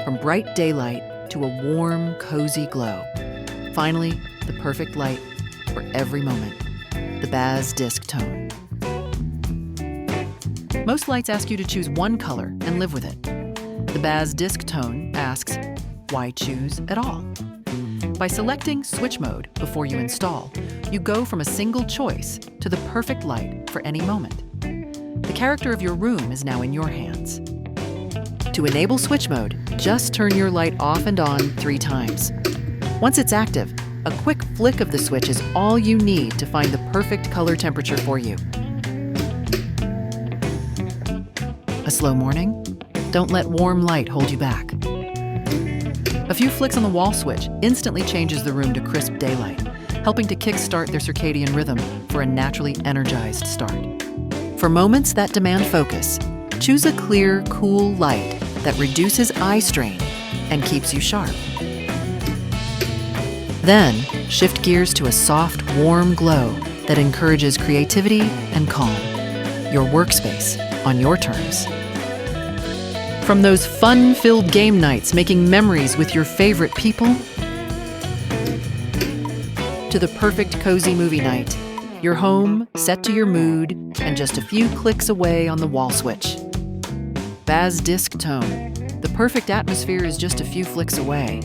from bright daylight to a warm, cozy glow. Finally, the perfect light for every moment. The BAZZ disc tone. Most lights ask you to choose one color and live with it. The BAZZ disc tone asks, why choose at all? By selecting switch mode before you install, you go from a single choice to the perfect light for any moment. The character of your room is now in your hands. To enable switch mode, just turn your light off and on 3 times. Once it's active, a quick flick of the switch is all you need to find the perfect color temperature for you. A slow morning? Don't let warm light hold you back. A few flicks on the wall switch instantly changes the room to crisp daylight, helping to kickstart their circadian rhythm for a naturally energized start. For moments that demand focus, choose a clear, cool light that reduces eye strain and keeps you sharp. Then, shift gears to a soft, warm glow that encourages creativity and calm. Your workspace on your terms. From those fun-filled game nights making memories with your favorite people, to the perfect cozy movie night, your home set to your mood and just a few clicks away on the wall switch. BAZZ disc tone. The perfect atmosphere is just a few flicks away.